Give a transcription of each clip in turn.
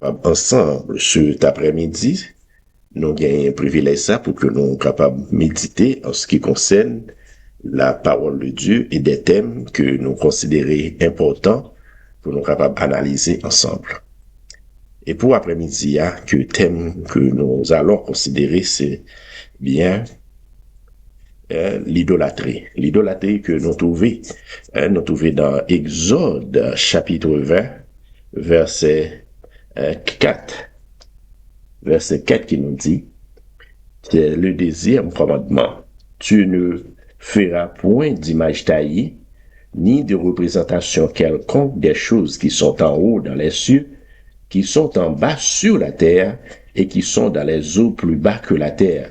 ensemble cet après-midi, nous avons un privilège ça pour que nous soyons capables de méditer en ce qui concerne la parole de Dieu et des thèmes que nous considérons importants pour nous capables d'analyser ensemble. Et pour après-midi, que le thème que nous allons considérer, c'est bien l'idolâtrie. L'idolâtrie que nous trouvons dans Exode chapitre 20, verset 4. Verset 4 qui nous dit, c'est le deuxième commandement. Tu ne feras point d'image taillée, ni de représentation quelconque des choses qui sont en haut dans les cieux, qui sont en bas sur la terre, et qui sont dans les eaux plus bas que la terre.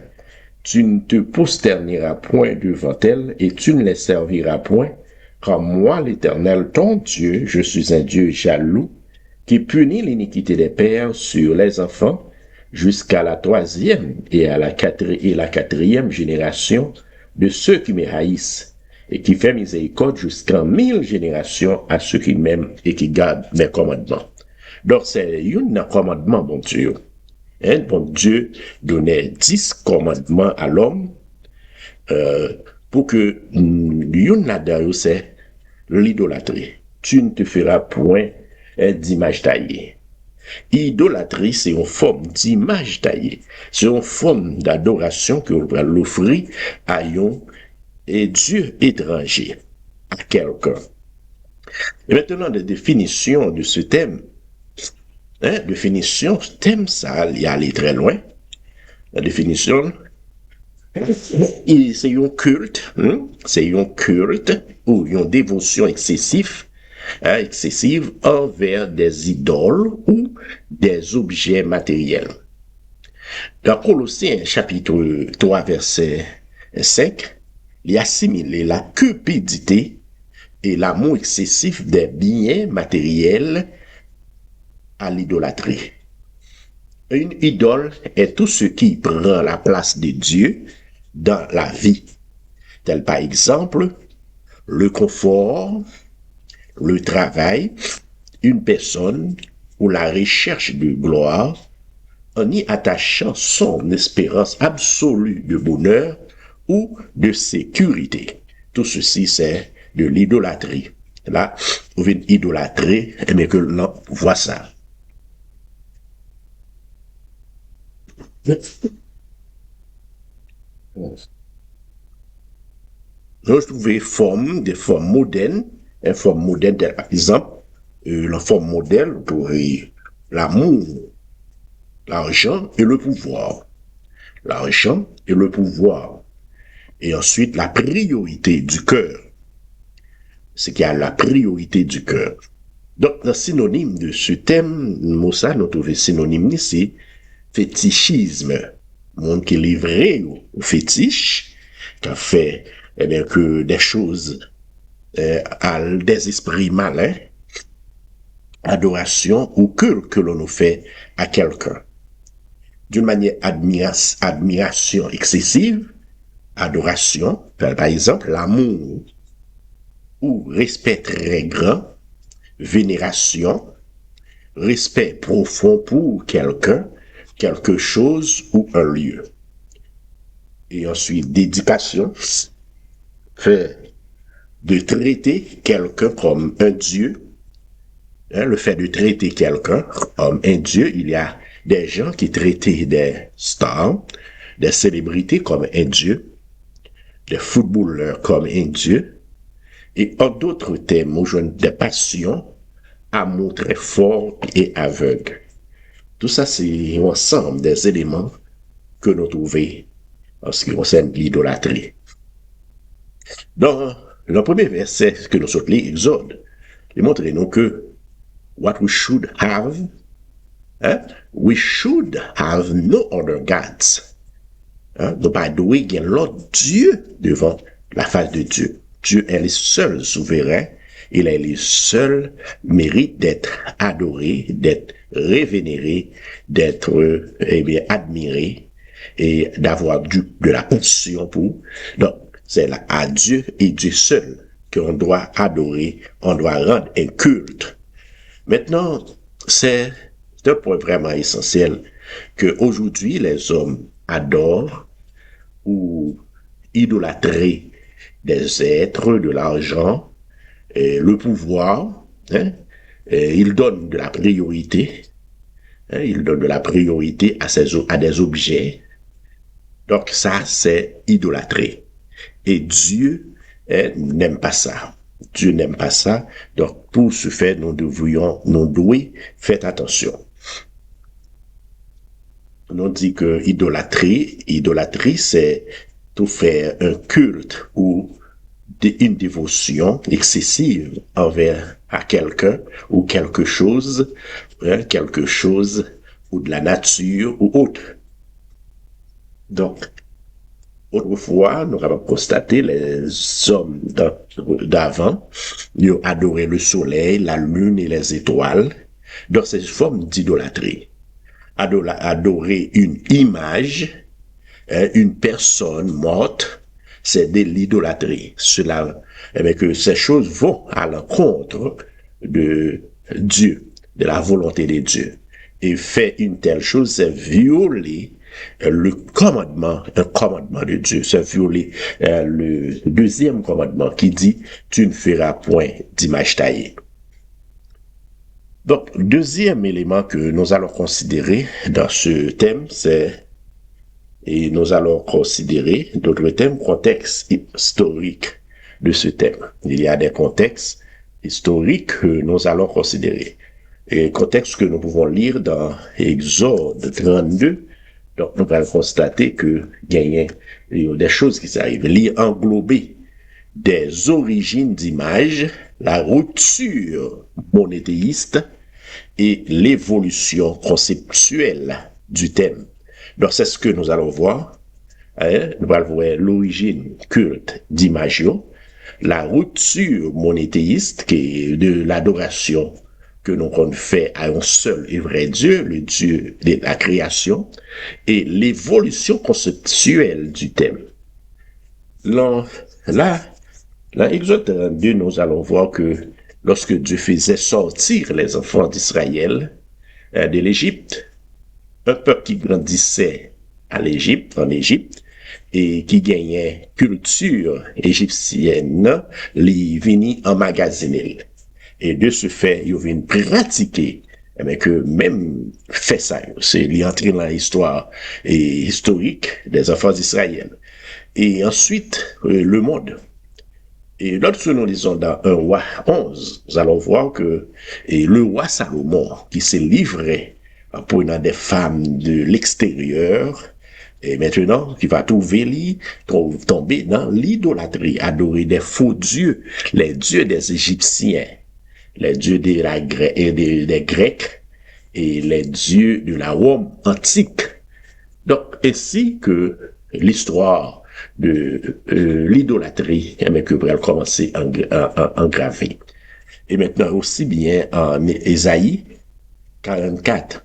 Tu ne te prosterneras point devant elles, et tu ne les serviras point, car moi, l'Éternel, ton Dieu, je suis un Dieu jaloux, qui punit l'iniquité des pères sur les enfants, jusqu'à la troisième et la quatrième génération de ceux qui me haïssent, et qui fait miséricorde jusqu'en 1000 générations à ceux qui m'aiment et qui gardent mes commandements. Donc c'est un commandement, bon Dieu. Bon Dieu donnait 10 commandements à l'homme pour que l'une là-dedans, c'est l'idolâtrie. Tu ne te feras point d'image taillée. Idolâtrie, c'est une forme d'image taillée. C'est une forme d'adoration que l'on va l'offrir à un Dieu étranger, à quelqu'un. Et maintenant, la définition de ce thème, thème, ça y aller très loin. La définition, c'est un culte, ou une dévotion excessive envers des idoles ou des objets matériels. Dans Colossiens chapitre 3 verset 5, il assimile la cupidité et l'amour excessif des biens matériels à l'idolâtrie. Une idole est tout ce qui prend la place de Dieu dans la vie, tel par exemple le confort, le travail, une personne ou la recherche de gloire, en y attachant son espérance absolue de bonheur ou de sécurité. Tout ceci, c'est de l'idolâtrie. Là, vous venez idolâtrer, mais que l'on voit ça. Nous trouvons des formes modernes, par exemple, la forme modèle pour l'amour, l'argent et le pouvoir. L'argent et le pouvoir. Et ensuite, la priorité du cœur. C'est qu'il y a la priorité du cœur. Donc, le synonyme de ce thème, Moussa, nous trouvons synonyme, c'est fétichisme. Monde qui est livré au fétiche, qui a fait que des choses à des esprits malins, adoration ou culte que l'on nous fait à quelqu'un. D'une manière admiration excessive, adoration, par exemple l'amour, ou respect très grand, vénération, respect profond pour quelqu'un, quelque chose ou un lieu. Et ensuite, dédication, fait de traiter quelqu'un comme un dieu. Le fait de traiter quelqu'un comme un dieu, il y a des gens qui traitaient des stars, des célébrités comme un dieu, des footballeurs comme un dieu, et en d'autres termes, on joue des passions, amour très fort et aveugle. Tout ça, c'est ensemble des éléments que nous trouvons en ce qui concerne l'idolâtrie. Dans le premier verset que nous sommes l'Exode, il montre nous que what we should have no other gods. Donc, pas doué, il y a l'autre Dieu devant la face de Dieu. Dieu est le seul souverain, il est le seul mérite d'être adoré, d'être révénéré, d'être admiré et d'avoir de la passion pour. Donc, c'est là à Dieu et Dieu seul qu'on doit adorer, on doit rendre un culte. Maintenant, c'est C'est un point vraiment essentiel que aujourd'hui les hommes adorent ou idolâtrer des êtres, de l'argent, le pouvoir. Hein, et ils donnent de la priorité. Hein, ils donnent de la priorité à des objets. Donc ça, c'est idolâtrer. Et Dieu n'aime pas ça. Dieu n'aime pas ça. Donc pour ce faire, nous devons faire attention. On dit que idolâtrie, c'est tout faire un culte ou une dévotion excessive envers à quelqu'un ou quelque chose ou de la nature ou autre. Donc, autrefois, nous avons constaté les hommes d'avant, ils adoraient le soleil, la lune et les étoiles. Donc, c'est une forme d'idolâtrie. Adorer une image, une personne morte, c'est de l'idolâtrie. Cela, que ces choses vont à l'encontre de Dieu, de la volonté de Dieu. Et faire une telle chose, c'est violer un commandement de Dieu. C'est violer le deuxième commandement qui dit, tu ne feras point d'image taillée. Donc, deuxième élément que nous allons considérer dans ce thème, et nous allons considérer d'autres thèmes, contexte historique de ce thème. Il y a des contextes historiques que nous allons considérer. Et contexte que nous pouvons lire dans Exode 32. Donc, nous allons constater que il y a des choses qui s'arrivent. Il y a englobé des origines d'images, la rupture monothéiste et l'évolution conceptuelle du thème. Donc, c'est ce que nous allons voir. Nous allons voir l'origine culte d'Imagio, la rupture monothéiste qui est de l'adoration que nous fait à un seul et vrai Dieu, le Dieu de la création, et l'évolution conceptuelle du thème. Là, Exode 32, nous allons voir que lorsque Dieu faisait sortir les enfants d'Israël de l'Égypte, un peuple qui grandissait en Égypte, et qui gagnait culture égyptienne, les venait emmagasiner. Et de ce fait, ils viennent pratiquer, mais que même fait ça, c'est l'entrée dans l'histoire historique des enfants d'Israël. Et ensuite, le monde. Et lorsque nous lisons dans 1 roi 11, nous allons voir que le roi Salomon, qui s'est livré pour une des femmes de l'extérieur, et maintenant, qui va tomber dans l'idolâtrie, adorer des faux dieux, les dieux des Égyptiens, les dieux des Grecs et les dieux de la Rome antique. Donc, ainsi que l'histoire de l'idolâtrie, que va commencer à engraver. Et maintenant aussi bien en Ésaïe 44.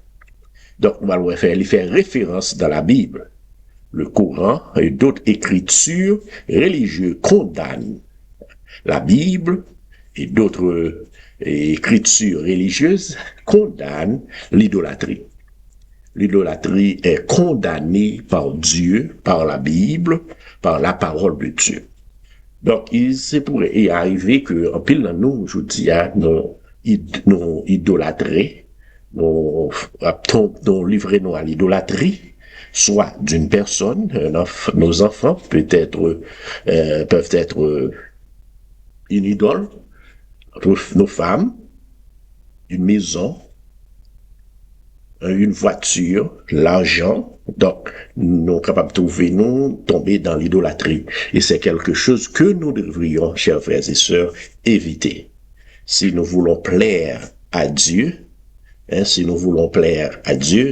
Donc, on va faire référence dans la Bible. Le Coran et d'autres écritures religieuses condamnent la Bible et d'autres écritures religieuses condamnent l'idolâtrie. L'idolâtrie est condamnée par Dieu, par la Bible, par la parole de Dieu. Donc, il pourrait y arriver que, en pile dans nous, je dis, nous idolâtrer, nous livrer nous à l'idolâtrie, soit d'une personne, nos enfants peuvent être une idole, nos femmes, une maison, une voiture, l'argent. Donc, nous sommes capables de tomber dans l'idolâtrie. Et c'est quelque chose que nous devrions, chers frères et sœurs, éviter. Si nous voulons plaire à Dieu,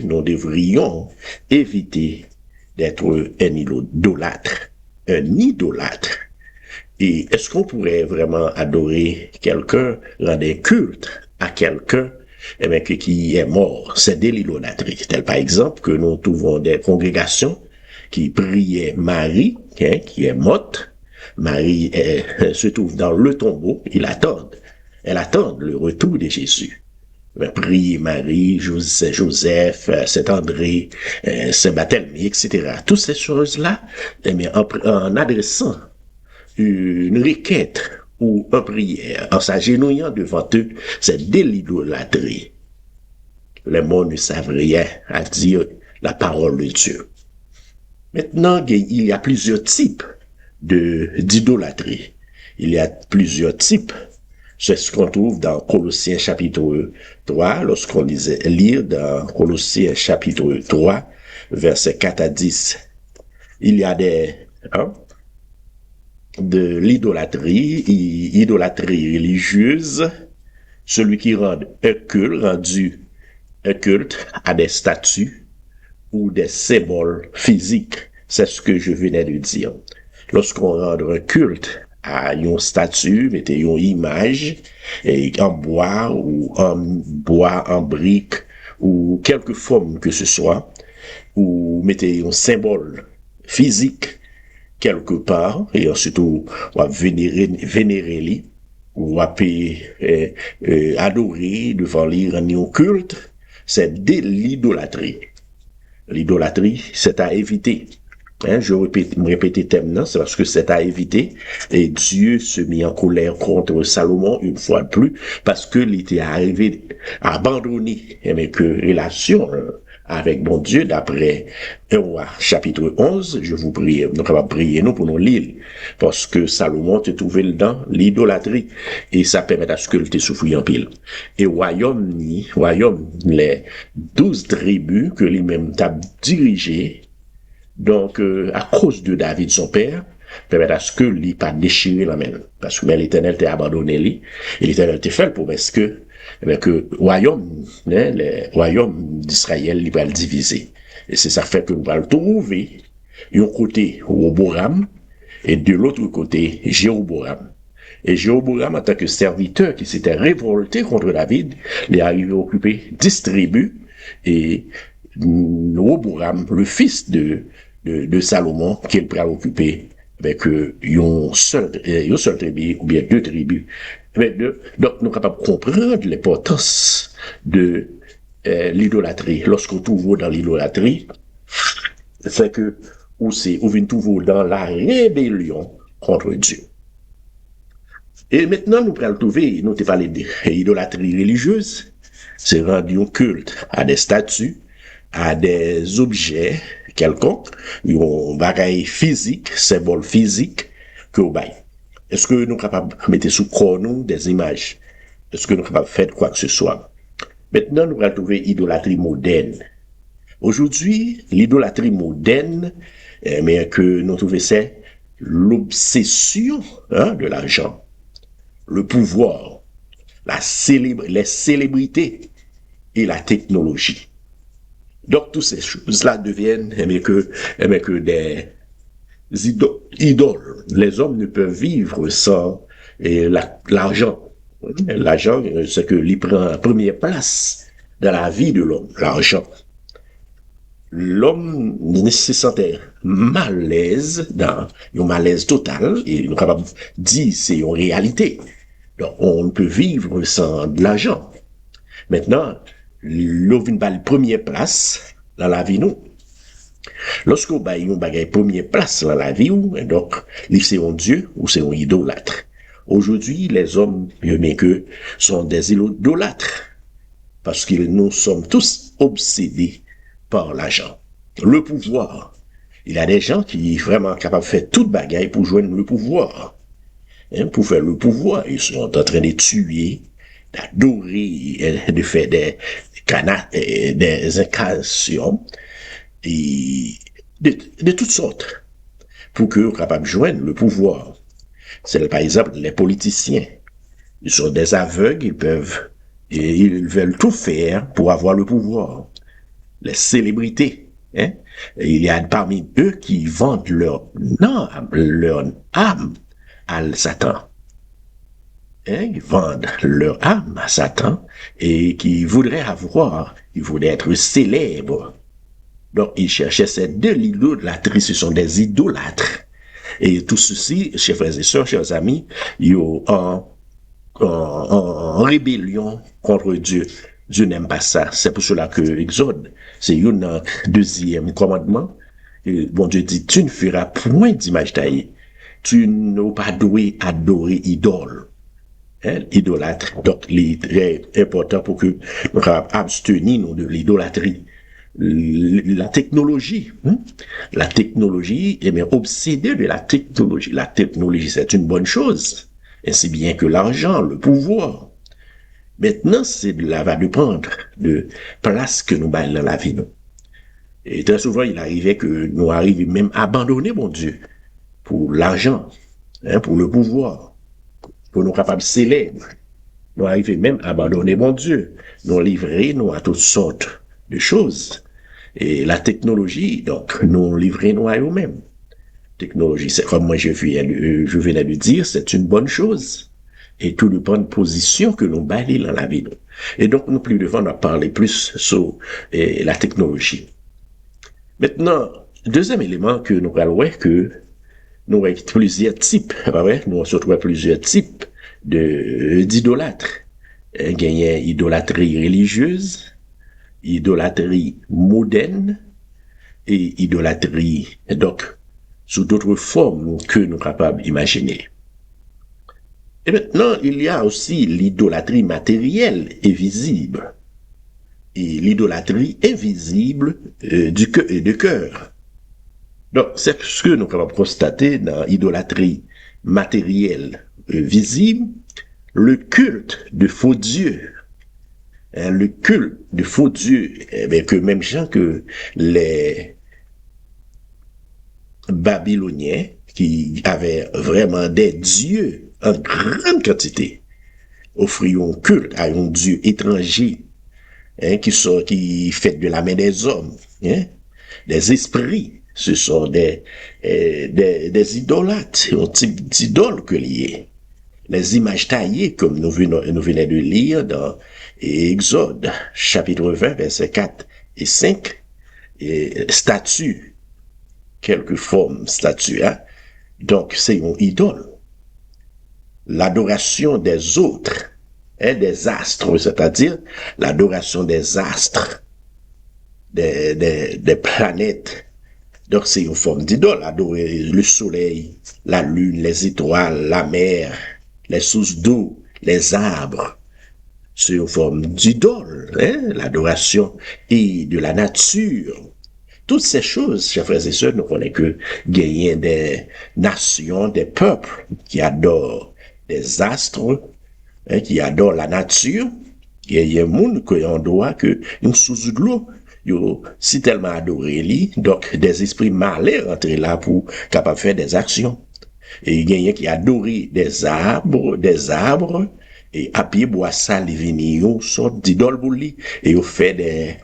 nous devrions éviter d'être un idolâtre. Et est-ce qu'on pourrait vraiment adorer quelqu'un, rendre un culte à quelqu'un qui est mort? C'est de l'idolâtrie. Tel par exemple que nous trouvons des congrégations qui priaient Marie, qui est morte. Marie se trouve dans le tombeau, elle attend le retour de Jésus. prier Marie, Joseph, Saint-André, Saint-Barthélemy, etc. Toutes ces choses-là, en adressant une requête ou une prière, en s'agenouillant devant eux, c'est de l'idolâtrie. Les mots ne savent rien à dire la parole de Dieu. Maintenant, il y a plusieurs types d'idolâtrie. Il y a plusieurs types. C'est ce qu'on trouve dans Colossiens chapitre 3, lorsqu'on lit dans Colossiens chapitre 3, versets 4 à 10. Il y a de l'idolâtrie, idolâtrie religieuse, celui qui rend rendu un culte à des statues ou des symboles physiques. C'est ce que je venais de dire. Lorsqu'on rend un culte à une statue, mettez une image en bois, en brique, ou quelque forme que ce soit, ou mettez un symbole physique quelque part, et ensuite on va vénérer lui, ou va adorer devant lui, rendre un culte, c'est de l'idolâtrie. L'idolâtrie, c'est à éviter. Je me répète thème, c'est parce que c'est à éviter. Et Dieu se mit en colère contre Salomon une fois de plus, parce que il était arrivé à abandonner que relation avec mon Dieu, d'après 1 roi chapitre 11, je vous prie, nous allons prier nous pour nous lire, parce que Salomon te trouvait dans l'idolâtrie, et ça permet à ce que te souffrir en pile. Et royaume, les 12 tribus que lui-même t'a dirigé, donc, à cause de David, son père, permet à ce que lui pas déchirer la main. Parce que l'Éternel t'a abandonné lui, et l'Éternel t'a fait pour est-ce que, que royaume, les royaumes d'Israël, il va le diviser. Et c'est ça fait que nous allons trouver, d'un côté, Roboram, et de l'autre côté, Jéroboam. Et Jéroboam, en tant que serviteur qui s'était révolté contre David, il est arrivé à occuper 10 tribus, et Roboam, le fils de Salomon, qui est prêt à occuper avec une seule tribu, ou bien 2 tribus. Donc, nous sommes capables de comprendre l'importance de l'idolâtrie. Lorsqu'on trouve dans l'idolâtrie, c'est que, on vient toujours dans la rébellion contre Dieu. Et maintenant, nous allons trouver, nous avons parlé d'idolâtrie religieuse, c'est rendu un culte à des statues, à des objets quelconques, un bagage physique, symbole physique, que vous baillez. Est-ce que nous sommes capables de mettre sous chrono des images? Est-ce que nous sommes capables de faire quoi que ce soit? Maintenant, nous allons trouver l'idolâtrie moderne. Aujourd'hui, l'idolâtrie moderne, mais que nous trouvons, c'est l'obsession de l'argent, le pouvoir, les célébrités et la technologie. Donc, toutes ces choses-là deviennent que des idoles. Les hommes ne peuvent vivre sans l'argent. L'argent, c'est que il prend la première place dans la vie de l'homme, l'argent. L'homme se sentait malaise, dans un malaise total, et nous sommes capables de dire c'est une réalité. Donc, on ne peut vivre sans de l'argent. Maintenant, l'eau vient la première place dans la vie nous. Lorsqu'on a une première place dans la vie, donc, c'est un Dieu ou c'est un idolâtre. Aujourd'hui, les hommes, bien que, sont des idolâtres. Parce que nous sommes tous obsédés par l'argent. Le pouvoir. Il y a des gens qui sont vraiment capables de faire toute bagaille pour joindre le pouvoir. Pour faire le pouvoir, ils sont en train de tuer, d'adorer, de faire des incantations, et de toutes sortes, pour qu'ils soient capables de joindre le pouvoir. C'est par exemple les politiciens. Ils sont des aveugles, ils veulent tout faire pour avoir le pouvoir. Les célébrités, il y a parmi eux qui vendent leur âme à Satan. Ils vendent leur âme à Satan et ils voudraient être célèbres. Donc, ils cherchaient ces deux l'idolâtrie, ce sont des idolâtres. Et tout ceci, chers frères et sœurs, chers amis, ils sont en rébellion contre Dieu. Dieu n'aime pas ça. C'est pour cela que Exode, c'est un deuxième commandement. Et bon Dieu dit, tu ne feras point d'image taillée. Tu n'as pas doué adorer idole. Hein, idolâtre. Donc, il est très important pour que nous abstenir de l'idolâtrie. La technologie, la technologie, eh bien, obsédé de la technologie. La technologie, c'est une bonne chose. Ainsi bien que l'argent, le pouvoir. Maintenant, c'est de la va dépendre de place que nous baillons dans la vie. Nous. Et très souvent, il arrivait que nous arrivions même à abandonner mon Dieu pour l'argent, hein, pour le pouvoir, pour nous capables célèbres. Nous arrivons même à abandonner mon Dieu, nous livrer nous à toutes sortes de choses. Et la technologie, donc, nous livrer nous à nous-mêmes. Technologie, c'est comme moi je venais de dire, c'est une bonne chose. Et tout dépend de position que nous baillons dans la vie. Et donc, nous plus devons en parler plus sur la technologie. Maintenant, deuxième élément que nous allons voir que nous avons plusieurs types, nous se trouvons plusieurs types d'idolâtres. Il y a idolâtrie religieuse, idolâtrie moderne et idolâtrie, donc, sous d'autres formes que nous sommes capables d'imaginer. Et maintenant, il y a aussi l'idolâtrie matérielle et visible. Et l'idolâtrie invisible de cœur. Donc, c'est ce que nous avons constaté dans l'idolâtrie matérielle visible, le culte de faux dieux. Hein, le culte de faux dieux, eh bien, que même gens que les Babyloniens, qui avaient vraiment des dieux en grande quantité, offrirent un culte à un dieu étranger, hein, qui fait de la main des hommes, hein, des esprits. Ce sont des idolâtres, un type d'idole que lié. Les images taillées, comme nous venons de lire dans Exode, chapitre 20, versets 4 et 5, et statues, quelques formes statues, hein. Donc, c'est une idole. L'adoration des autres, hein, des astres, c'est-à-dire l'adoration des astres, des planètes. Donc, c'est une forme d'idole, adorer le soleil, la lune, les étoiles, la mer, les sources d'eau, les arbres. C'est une forme d'idole, hein, l'adoration et de la nature. Toutes ces choses, chers frères et sœurs, nous connaissons que gagnent des nations, des peuples qui adorent des astres, hein, qui adorent la nature. Il y a un monde qui en doit que une source de l'eau, yo si tellement adoré lui, donc des esprits malais rentrés là pour capable faire des actions. Et il y a qui adorent des arbres, et à pied bois ça les venir sorte d'idole pour lui, et il fait des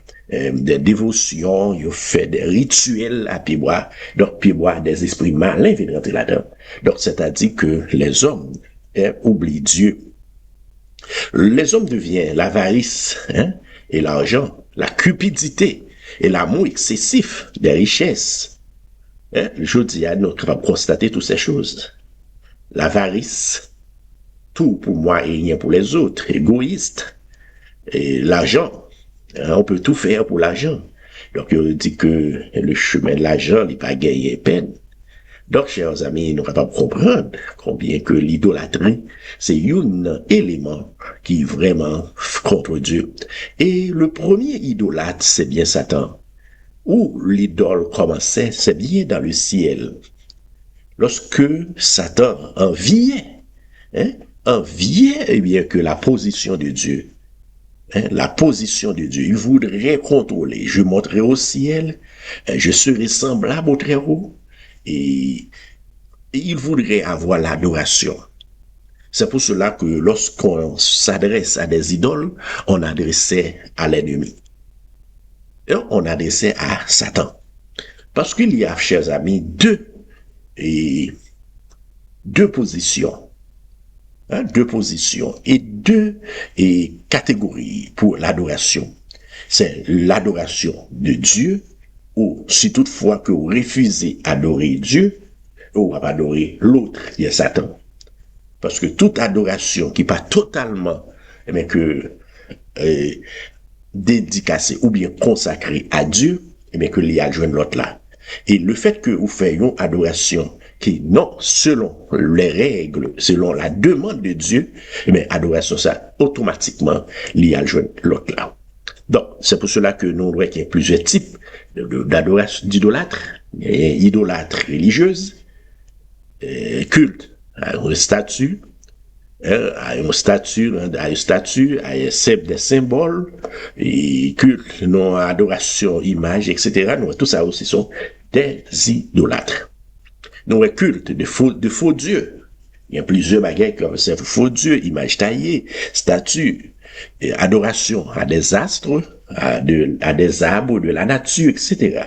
dévotions, il fait des rituels à pied bois, donc pied bois des esprits malins viennent rentrer là-dedans. Donc c'est-à-dire que les hommes oublient Dieu. Les hommes deviennent l'avarice, hein, et l'argent, la cupidité et l'amour excessif des richesses. Hein, je dis à nous va constater toutes ces choses. L'avarice, tout pour moi et rien pour les autres, égoïste. Et l'argent, hein, on peut tout faire pour l'argent. Donc, il dit que le chemin de l'argent n'est pas gagné peine. Donc, chers amis, nous sommes capables de comprendre combien que l'idolâtrie, c'est un élément qui est vraiment contre Dieu. Et le premier idolâtre, c'est bien Satan. Où l'idole commençait, c'est bien dans le ciel. Lorsque Satan enviait, eh bien que la position de Dieu, la position de Dieu, il voudrait contrôler. Je monterai au ciel, je serai semblable au Très-Haut, et il voudrait avoir l'adoration. C'est pour cela que lorsqu'on s'adresse à des idoles, on adressait à l'ennemi. Et on adressait à Satan. Parce qu'il y a, chers amis, deux positions. Hein, deux positions et deux catégories pour l'adoration. C'est l'adoration de Dieu, ou si toutefois que vous refusez d'adorer Dieu, vous va adorer l'autre, qui est Satan. Parce que toute adoration qui n'est pas totalement, mais que dédicacé ou bien consacré à Dieu, eh bien, que l'y a joint l'autre là. Et le fait que vous faites une adoration qui, non, selon les règles, selon la demande de Dieu, eh bien, adoration ça, automatiquement, l'y a joint l'autre là. Donc, c'est pour cela que nous voyons qu'il y a plusieurs types d'adoration, d'idolâtres. Il y a idolâtres religieuses, culte à un statut, à un statut, à des symboles, et culte, non, adoration, image, etc. Nous, tout ça aussi sont des idolâtres. Nous, culte de faux dieux. Il y a plusieurs bagages comme ça, faux dieux, images taillées, statues, adoration à des astres, à des arbres, de la nature, etc.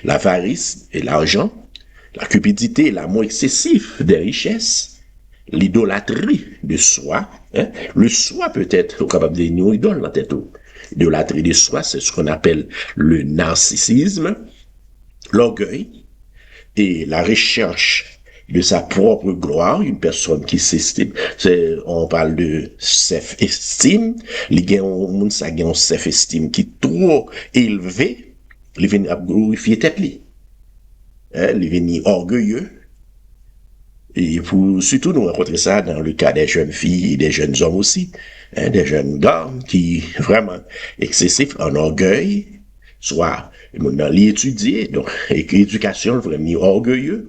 L'avarice et l'argent, la cupidité, l'amour excessif des richesses, l'idolâtrie de soi, hein? Le soi peut être capable de nous idole dans tête. L'idolâtrie de soi, c'est ce qu'on appelle le narcissisme, l'orgueil et la recherche de sa propre gloire, une personne qui s'estime, on parle de self-esteem, les gens ont un self-esteem qui est trop élevé, ils viennent glorifier tête li, ils viennent orgueilleux, et pour, surtout nous rencontrer ça dans le cas des jeunes filles et des jeunes hommes aussi, des jeunes gars qui vraiment excessifs en orgueil, soit dans l'étudier, donc, et que l'éducation vraiment orgueilleux.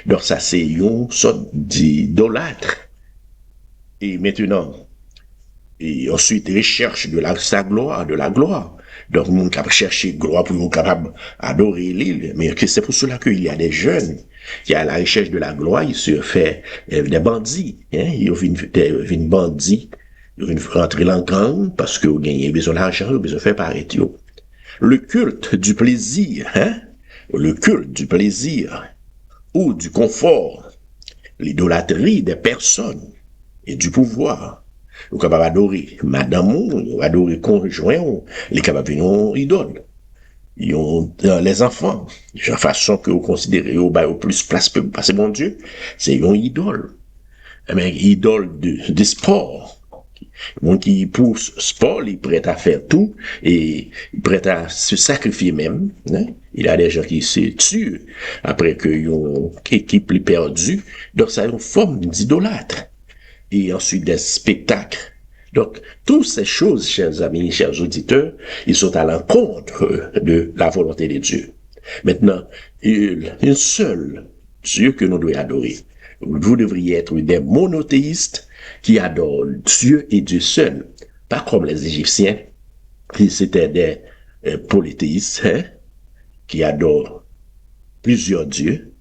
Donc ça c'est une sorte d'idolâtre. Et maintenant, et ensuite recherche de sa gloire, de la gloire. Donc nous capable chercher gloire pour nous capable adorer l'île, mais c'est pour cela qu'il y a des jeunes qui à la recherche de la gloire, ils se fait des bandits, hein, ils viennent bandits, ils viennent rentrer dans le gang parce que vous gagnez besoin d'argent, vous besoin de faire paraître. Le culte du plaisir, hein, le culte du plaisir ou du confort, l'idolâtrie des personnes et du pouvoir. Vous êtes capable d'adorer madame, ou adorer conjoint, les capables de idole. Ils ont les enfants, de façon que vous considérez au plus place que passer mon Dieu, c'est une idole. Mais idole de sport. Donc, qui pour sport, il est prêt à faire tout et il est prêt à se sacrifier même. Hein? Il y a des gens qui se tuent après qu'ils ont équipe perdue. Donc, ça a une forme d'idolâtre. Et ensuite des spectacles. Donc, toutes ces choses, chers amis, chers auditeurs, ils sont à l'encontre de la volonté de Dieu. Maintenant, une seule Dieu que nous devons adorer. Vous devriez être des monothéistes qui adorent Dieu et Dieu seul. Pas comme les Égyptiens, qui c'était des polythéistes, hein, qui adorent plusieurs dieux,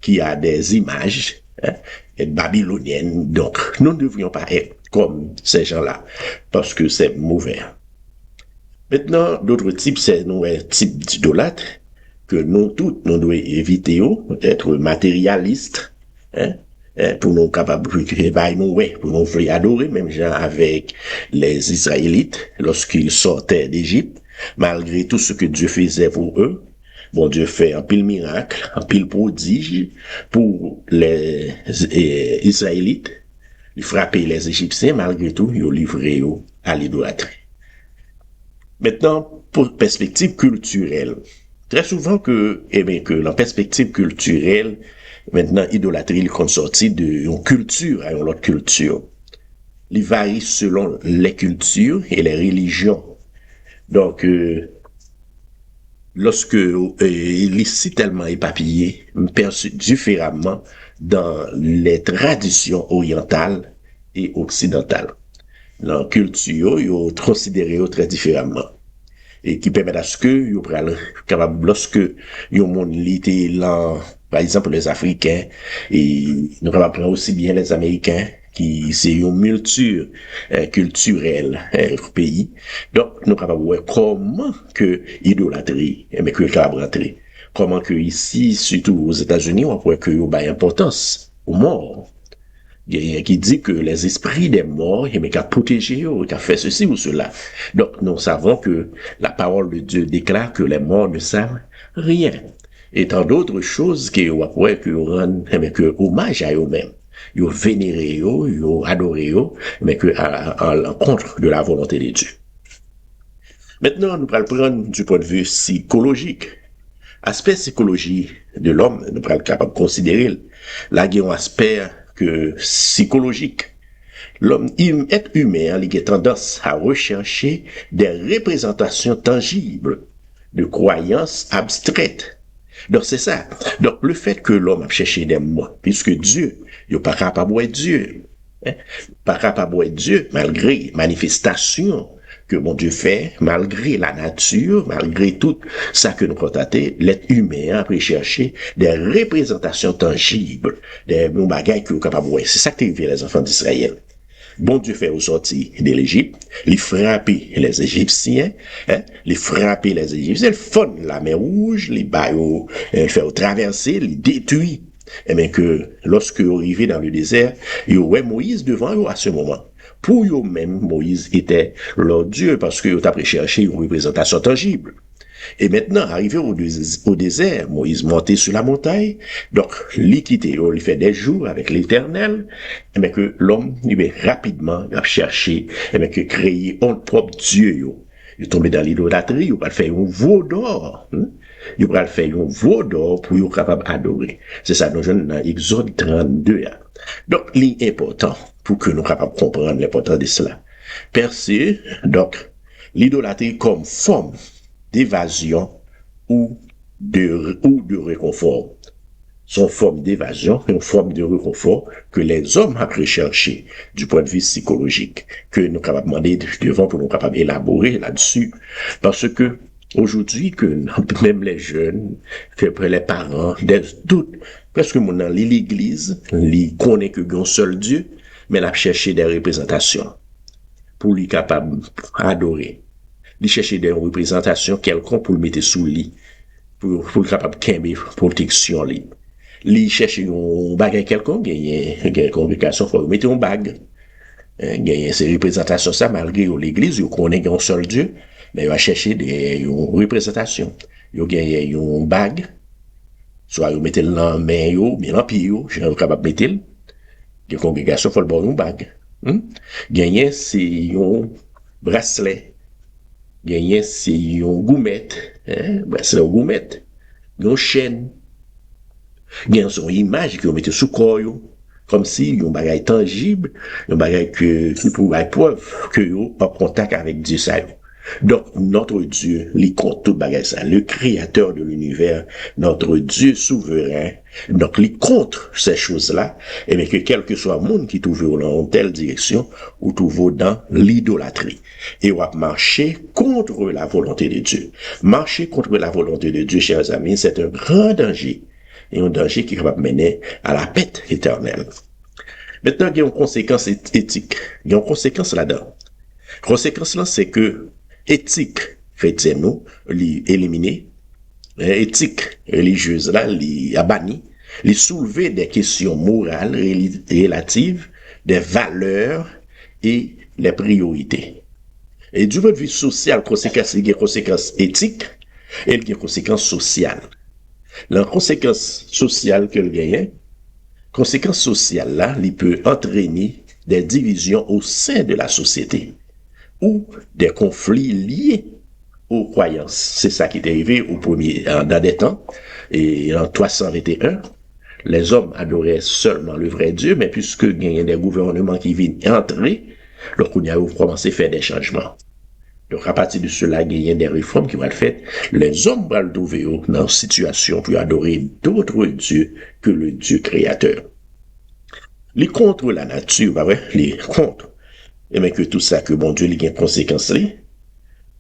qui a des images, hein, babyloniennes. Donc, nous ne devrions pas être comme ces gens-là, parce que c'est mauvais. Maintenant, d'autres types, c'est nos types d'idolâtres, que nous tous, nous devons éviter d'être matérialistes, hein, pour nous capables pour nous faire adorer, même gens avec les Israélites, lorsqu'ils sortaient d'Égypte, malgré tout ce que Dieu faisait pour eux. Bon Dieu fait un pile miracle, un pile prodige pour les Israélites. Il frappait les Égyptiens, malgré tout, ils ont livré à l'idolâtrie. Maintenant, pour perspective culturelle. Très souvent que la perspective culturelle, maintenant, idolâtrie, il consortit d'une culture à une autre culture. Il varie selon les cultures et les religions. Donc, lorsque il est si tellement éparpillé, perçu différemment dans les traditions orientales et occidentales. Dans la culture, ils ont considéré très différemment. Et qui permet à ce que, ils prennent capable, lorsque ils ont monité là, par exemple, les Africains, et nous prendre aussi bien les Américains, qui c'est une multure culturelle pays. Donc, nous capables de voir comment que idolâtrie, mais que capable rentrer. Comment que ici, surtout aux États-Unis, on voit que il y a importance aux morts. Il y a qui dit que les esprits des morts, mais qu'à protéger eux, qu'à faire ceci ou cela. Donc, nous savons que la parole de Dieu déclare que les morts ne savent rien. Et tant d'autres choses qui on voit que rendent, mais que hommage à eux-mêmes. Ils ont vénéré eux, ils ont adoré eux, mais que à l'encontre de la volonté de Dieu. Maintenant, nous allons prendre du point de vue psychologique. Aspect psychologie de l'homme, nous allons capable de considérer. Là, il y a un aspect que psychologique. L'homme, être humain, il a tendance à rechercher des représentations tangibles de croyances abstraites. Donc, c'est ça. Donc, le fait que l'homme a cherché des mots, puisque Dieu, il n'est pas capable d'être Dieu. Hein? Pas capable d'être Dieu, malgré manifestation que mon Dieu fait, malgré la nature, malgré tout ça que nous constatons, l'être humain a chercher des représentations tangibles, des bagages que nous sommes capables de voir. C'est ça que fait les enfants d'Israël. Bon Dieu fait au sortir de l'Égypte, il frapper les Égyptiens, il frapper les Égyptiens, il fond la mer rouge, il fait traverser, il détruit. Et bien que lorsque vous arrivez dans le désert, il y a Moïse devant eux à ce moment. Pour eux-mêmes, Moïse était leur Dieu parce que vous avez cherché une représentation tangible. Et maintenant, arrivé au désert, Moïse montait sur la montagne, donc l'équité, il fait des jours avec l'Éternel, et bien que l'homme, rapidement, il a cherché, et bien que créer un propre Dieu, il est tombé dans l'idolâtrie, il va faire un veau d'or, il va faire un veau d'or pour être capable d'adorer. C'est ça, nous jeunes dans Exode 32. Donc, l'important, pour que nous soyons capables de comprendre l'importance de cela. Percer, donc, l'idolâtrie comme forme d'évasion ou de réconfort. Son forme d'évasion et une forme de réconfort que les hommes ont recherché du point de vue psychologique, que nous sommes capables de demander devant pour nous capables d'élaborer là-dessus. Parce que, aujourd'hui, que même les jeunes, que les parents, des doutes, presque mon dans l'église, ils connaissent que un seul Dieu, mais ils cherché des représentations pour lui capable d'adorer. Ils chercher des représentations quelconques pour le mettre sous le lit, pour le capable de protection lit. Ils chercher un bagage quelconque, gagner une congrégation, faut mettre un bague. Gagner ces représentations ça, malgré l'église, ils connaissent un seul Dieu, mais ils va chercher des représentations. Ils gagnent un bague, soit ils mettent le dans la main, bien en pied, j'ai capable de mettre. Les congrégations font le bon bague. Gagner c'est un bracelet. Gagner c'est un gourmette, bracelet au gourmette. Une chaîne. Gagner son image qui on mette sous corps, comme si un bagage tangible, un bagage qui pourrait preuve que yo en contact avec Dieu ça. Donc, notre Dieu, il compte tout bagage ça, le créateur de l'univers, notre Dieu souverain, donc il contre ces choses-là, et bien que quel que soit le monde qui trouve dans telle direction, ou trouve dans l'idolâtrie. Et on va marcher contre la volonté de Dieu. Marcher contre la volonté de Dieu, chers amis, c'est un grand danger. Et un danger qui va mener à la pète éternelle. Maintenant, il y a une conséquence éthique. Il y a une conséquence là-dedans. Conséquence là, c'est que éthique chrétienne nous éliminer, éthique religieuse là a banni, les soulever des questions morales relatives des valeurs et les priorités. Et du point de vue social, il y a conséquences éthiques et il y a conséquences sociales. La conséquence sociale que le gagne, conséquence sociale là, il peut entraîner des divisions au sein de la société ou des conflits liés aux croyances. C'est ça qui est arrivé au premier, dans des temps, et en 321, les hommes adoraient seulement le vrai Dieu, mais puisque il y a des gouvernements qui viennent entrer, donc on a commencé à faire des changements. Donc à partir de cela, il y a des réformes qui vont être faites. Les hommes vont le trouver dans une situation pour adorer d'autres dieux que le Dieu créateur. Les contre la nature, bah ouais, les contre. Et bien que tout ça, que bon Dieu, il y a une conséquence.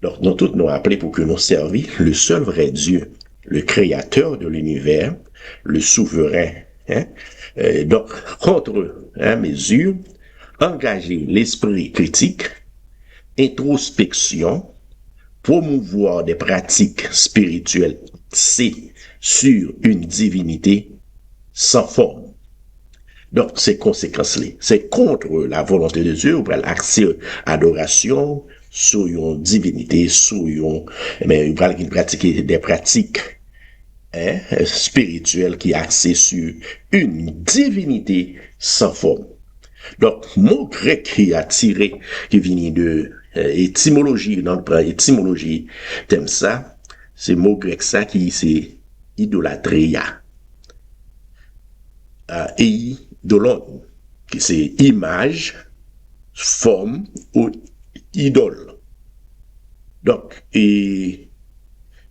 Donc, nous tous nous rappelons pour que nous servions le seul vrai Dieu, le créateur de l'univers, le souverain. Donc, contre mesure, engager l'esprit critique, introspection, promouvoir des pratiques spirituelles, c'est sur une divinité sans forme. Donc, ces conséquences-là, c'est contre la volonté de Dieu, pour l'accès à l'adoration, sur une divinité, sur une pratiquer des pratiques spirituelles qui axées sur une divinité sans forme. Donc, mot grec qui a tiré, qui vient de étymologie, non, étymologie, thème ça, c'est mot grec ça qui c'est idolâtria. Idolon, qui c'est image, forme ou idole. Donc, et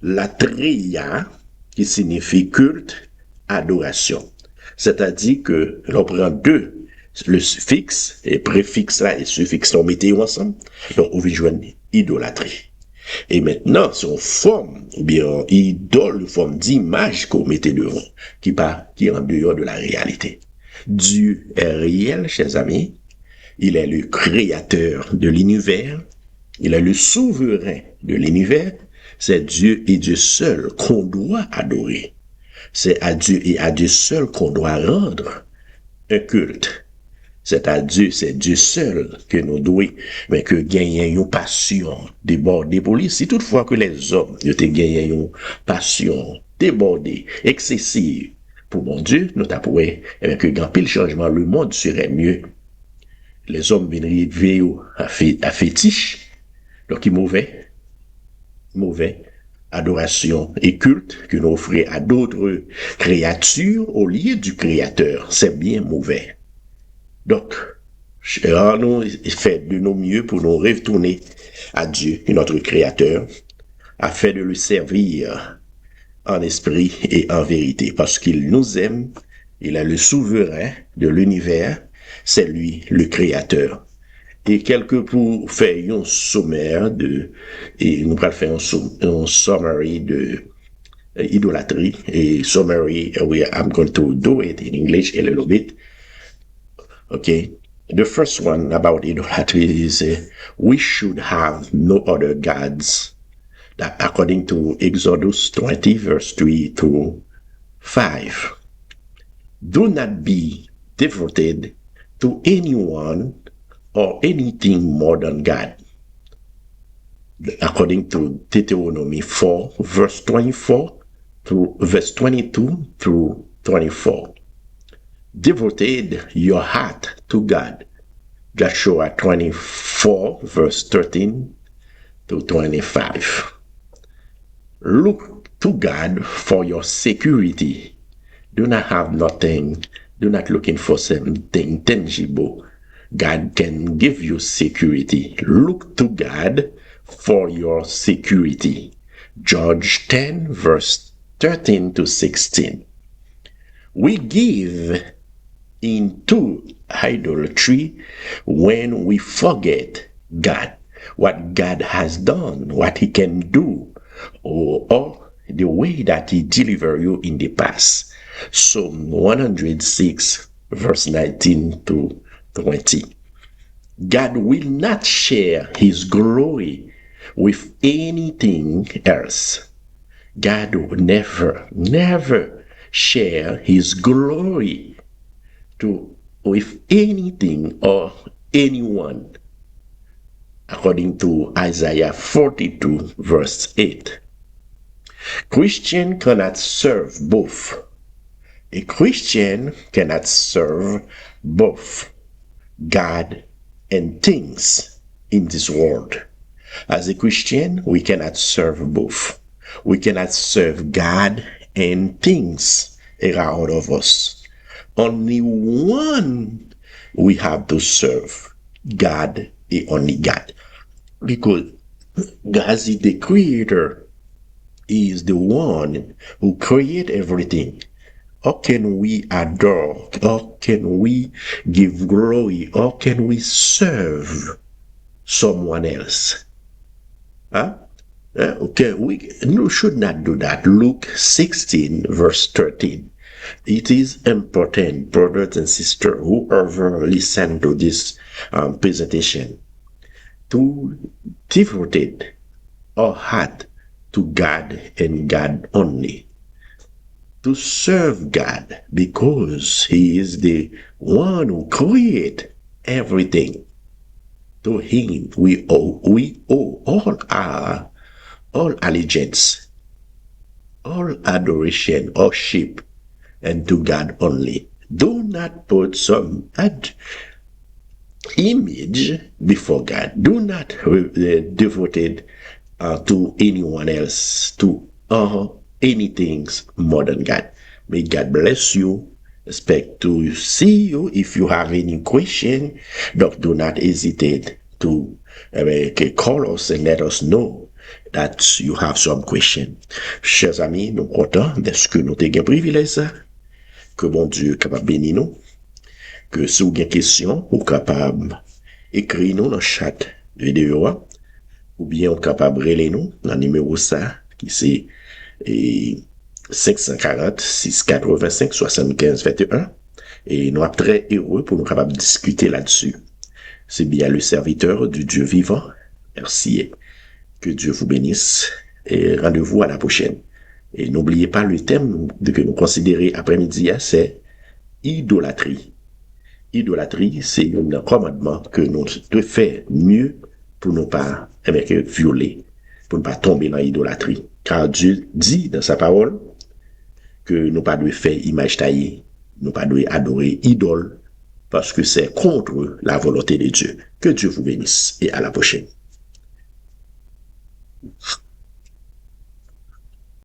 latria, qui signifie culte, adoration. C'est-à-dire que l'on prend deux, le suffixe et préfixe là et suffixe, on mettait ensemble, donc on veut joindre idolâtrie. Et maintenant, si on forme, ou bien on idole, forme d'image qu'on mettait devant, qui est en dehors de la réalité. Dieu est réel, chers amis. Il est le créateur de l'univers. Il est le souverain de l'univers. C'est Dieu et Dieu seul qu'on doit adorer. C'est à Dieu et à Dieu seul qu'on doit rendre un culte. C'est Dieu seul que nous devons, mais que gagner une passion débordée pour lui. Si toutefois que les hommes, ils ont gagné une passion débordée, excessive pour mon Dieu, nous t'avouons, que grand pile changement, le monde serait mieux. Les hommes viendraient à fétiche, donc il mauvais, adoration et culte que nous offrons à d'autres créatures au lieu du Créateur. C'est bien mauvais. Donc, nous fait de nos mieux pour nous retourner à Dieu, notre Créateur, afin de le servir en esprit et en vérité, parce qu'il nous aime, il est le souverain de l'univers, c'est lui le Créateur. Et pour faire un sommaire et nous allons faire un summary de idolâtrie, et summary, I'm going to do it in English a little bit. Okay, the first one about idolatry is we should have no other gods. That according to Exodus 20 verse 3 to 5. Do not be devoted to anyone or anything more than God. According to Deuteronomy 4 verse 24 to verse 22 through 24. Devoted your heart to God. Joshua 24 verse 13 to 25. Look to God for your security. Do not have nothing. Do not looking for something tangible. God can give you security. Look to God for your security. George 10 verse 13 to 16. We give into idolatry when we forget God, what God has done, what he can do, or the way that he delivered you in the past. Psalm 106 verse 19 to 20. God will not share his glory with anything else. God will never share his glory with anything or anyone, according to Isaiah 42 verse 8. Christian cannot serve both. A Christian cannot serve both God and things in this world. As a Christian, we cannot serve both. We cannot serve God and things around of us. Only one we have to serve, God and only God. Because God is the creator. He is the one who created everything. How can we adore? How can we give glory? How can we serve someone else? Huh? Okay, we should not do that. Luke 16 verse 13. It is important, brothers and sisters, whoever listen to this presentation, to devote our heart to God and God only. To serve God because he is the one who created everything. To him we owe all allegiance, all adoration, worship, and to God only. Do not put some image before God. Do not devote it to anyone else, to anything more than God. May God bless you. Expect to see you. If you have any question, do not hesitate to call us and let us know that you have some question. Chers amis, nous contents de ce que nous avons privilège ça. Que bon Dieu capable bénir nous. Que si vous avez une question, vous capable écrire nous dans le chat vidéo, ou bien vous capable relayer nous dans le numéro ça, qui c'est 540 685 75 21. Et nous sommes très heureux pour nous capables de discuter là-dessus. C'est bien le serviteur du Dieu vivant. Merci. Que Dieu vous bénisse. Et rendez-vous à la prochaine. Et n'oubliez pas le thème que nous considérons après-midi, c'est idolâtrie. Idolâtrie, c'est un commandement que nous devons faire mieux pour ne pas violer, pour ne pas tomber dans l'idolâtrie. Car Dieu dit dans sa parole que nous pas devons faire image taillée, nous pas devons adorer idole, parce que c'est contre la volonté de Dieu. Que Dieu vous bénisse et à la prochaine.